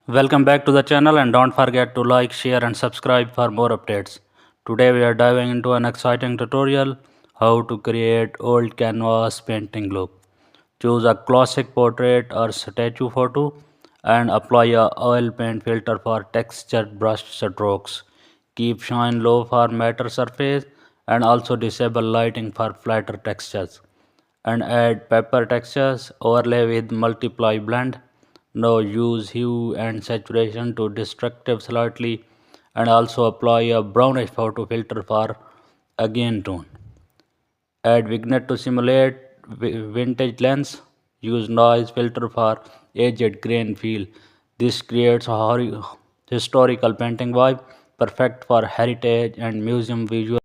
Welcome back to the channel and don't forget to like, share and subscribe for more updates. Today we are diving into an exciting tutorial how to create old canvas painting look. Choose a classic portrait or statue photo and apply a oil paint filter for textured brush strokes. Keep shine low for matte surface and also disable lighting for flatter textures and add pepper textures, overlay with multiply blend. Now use hue and saturation to destructive slightly and also apply a brownish photo filter for again tone. Add vignette to simulate vintage lens. Use noise filter for aged grain feel. This creates a historical painting vibe perfect for heritage and museum visual.